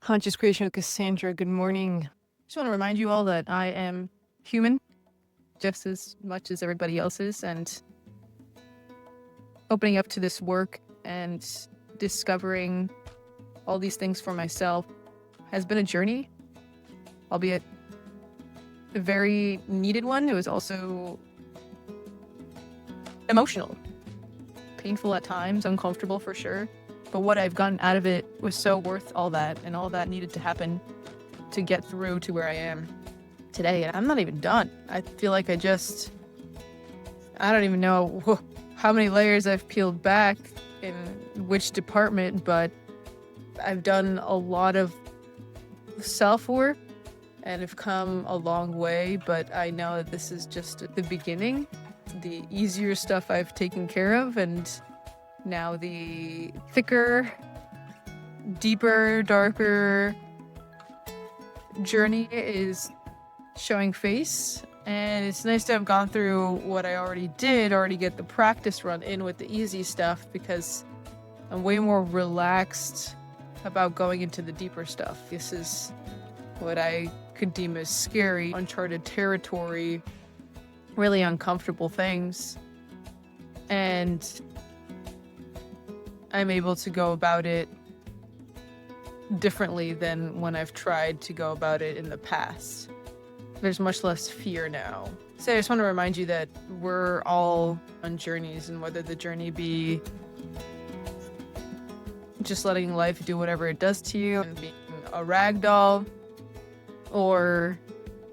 Conscious Creation with Cassandra. Good morning. Just want to remind you all that I am human just as much as everybody else is, and opening up to this work and discovering all these things for myself has been a journey, albeit a very needed one. It was also emotional, painful at times, uncomfortable for sure. But what I've gotten out of it was so worth all that, and all that needed to happen to get through to where I am today. And I'm not even done. I feel like I don't even know how many layers I've peeled back in which department, but I've done a lot of self-work and have come a long way. But I know that this is just the beginning. The easier stuff I've taken care of, and now the thicker, deeper, darker journey is showing face. And it's nice to have gone through what I already get the practice run in with the easy stuff, because I'm way more relaxed about going into the deeper stuff. This is what I could deem as scary, uncharted territory, really uncomfortable things. And I'm able to go about it differently than when I've tried to go about it in the past. There's much less fear now. So I just want to remind you that we're all on journeys, and whether the journey be just letting life do whatever it does to you and being a rag doll, or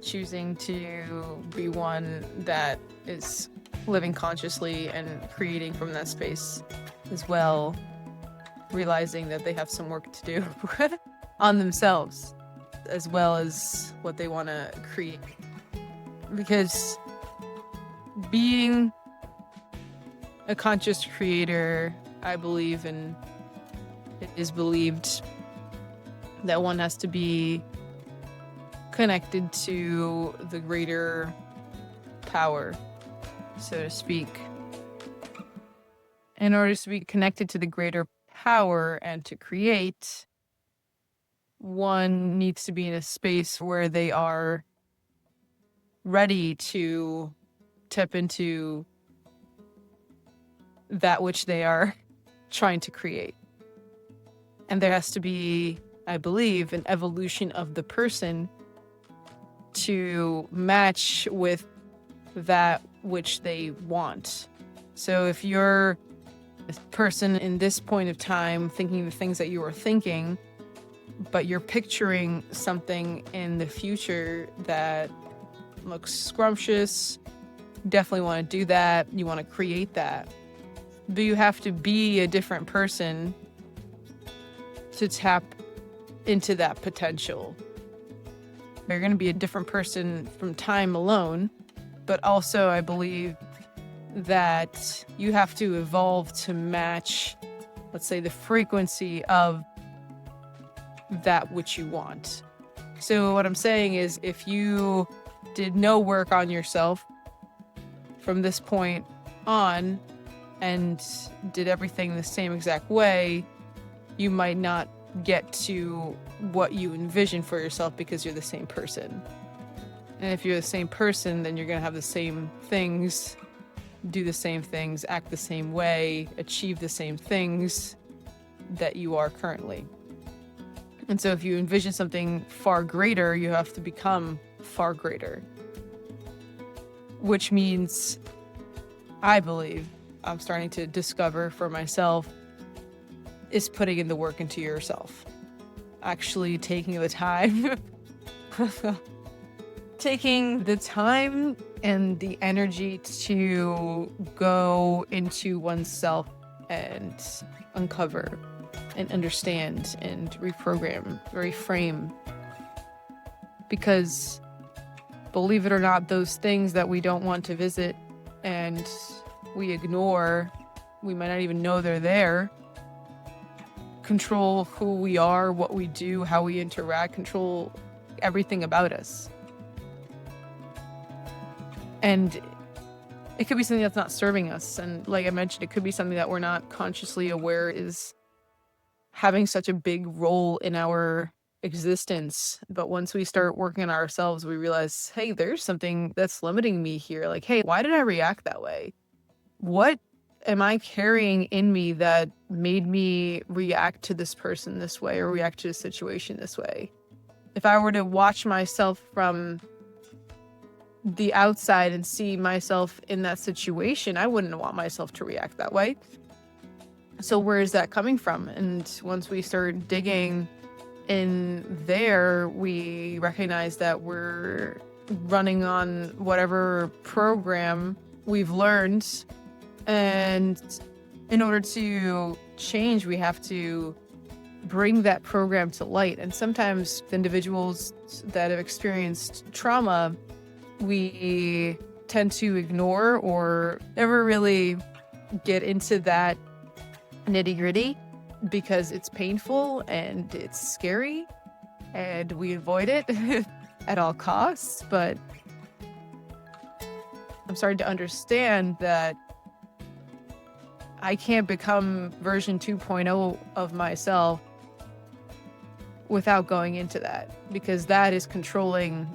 choosing to be one that is living consciously and creating from that space as well, realizing that they have some work to do on themselves as well as what they want to create. Because being a conscious creator, I believe, and it is believed that one has to be connected to the greater power, so to speak. In order to be connected to the greater power and to create, one needs to be in a space where they are ready to tap into that which they are trying to create. And there has to be, I believe, an evolution of the person to match with that which they want. So if you're a person in this point of time thinking the things that you are thinking, but you're picturing something in the future that looks scrumptious, you definitely want to do that. You want to create that. But you have to be a different person to tap into that potential. You're going to be a different person from time alone, but also I believe that you have to evolve to match, let's say, the frequency of that which you want. So what I'm saying is, if you did no work on yourself from this point on and did everything the same exact way, you might not get to what you envision for yourself, because you're the same person. And if you're the same person, then you're going to have the same things, do the same things, act the same way, achieve the same things that you are currently. And so if you envision something far greater, you have to become far greater. Which means, I believe, I'm starting to discover for myself, is putting in the work into yourself. Actually taking the time and the energy to go into oneself and uncover and understand and reprogram, reframe. Because believe it or not, those things that we don't want to visit and we ignore, we might not even know they're there, control who we are, what we do, how we interact, control everything about us. And it could be something that's not serving us. And like I mentioned, it could be something that we're not consciously aware is having such a big role in our existence. But once we start working on ourselves, we realize, hey, there's something that's limiting me here. Like, hey, why did I react that way? What am I carrying in me that made me react to this person this way or react to a situation this way? If I were to watch myself from the outside and see myself in that situation, I wouldn't want myself to react that way. So where is that coming from? And once we start digging in there, we recognize that we're running on whatever program we've learned. And in order to change, we have to bring that program to light. And sometimes individuals that have experienced trauma, we tend to ignore or never really get into that nitty-gritty because it's painful and it's scary and we avoid it at all costs. But I'm starting to understand that I can't become version 2.0 of myself without going into that, because that is controlling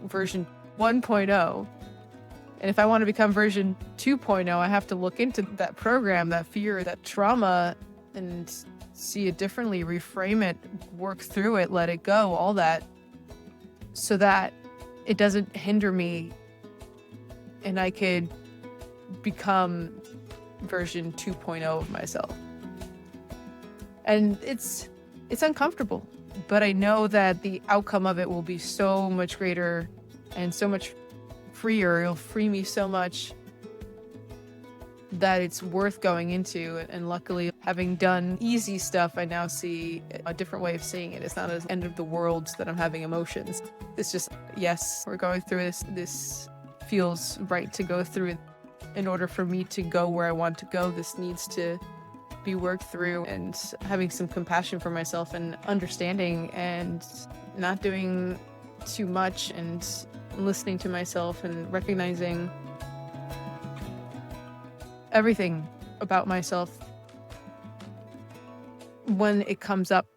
version 1.0. And if I want to become version 2.0, I have to look into that program, that fear, that trauma, and see it differently, reframe it, work through it, let it go, all that, so that it doesn't hinder me and I could become version 2.0 of myself. And it's uncomfortable, but I know that the outcome of it will be so much greater and so much freer. It'll free me so much that it's worth going into. And luckily, having done easy stuff, I now see a different way of seeing it. It's not as end of the world that I'm having emotions. It's just, yes, we're going through this. This feels right to go through it. In order for me to go where I want to go, this needs to be worked through, and having some compassion for myself and understanding and not doing too much and listening to myself and recognizing everything about myself when it comes up,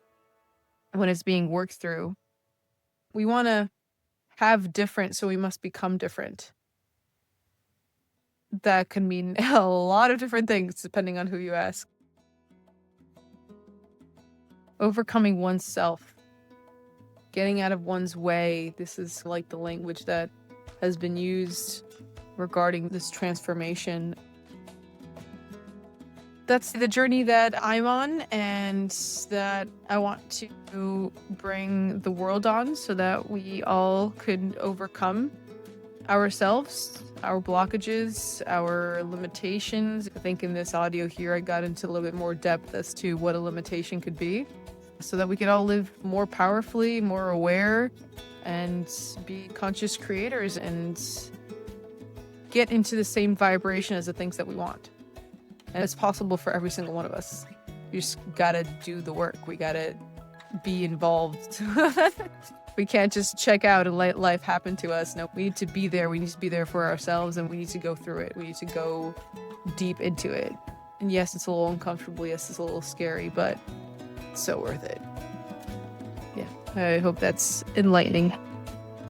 when it's being worked through. We want to have different, so we must become different. That can mean a lot of different things depending on who you ask. Overcoming oneself, getting out of one's way. This is like the language that has been used regarding this transformation. That's the journey that I'm on and that I want to bring the world on, so that we all could overcome ourselves, our blockages, our limitations. I think in this audio here, I got into a little bit more depth as to what a limitation could be, so that we could all live more powerfully, more aware, and be conscious creators and get into the same vibration as the things that we want. And it's possible for every single one of us. You just gotta do the work. We gotta be involved. We can't just check out and let life happen to us. No, we need to be there. We need to be there for ourselves, and we need to go through it. We need to go deep into it. And yes, it's a little uncomfortable. Yes, it's a little scary, but it's so worth it. Yeah, I hope that's enlightening.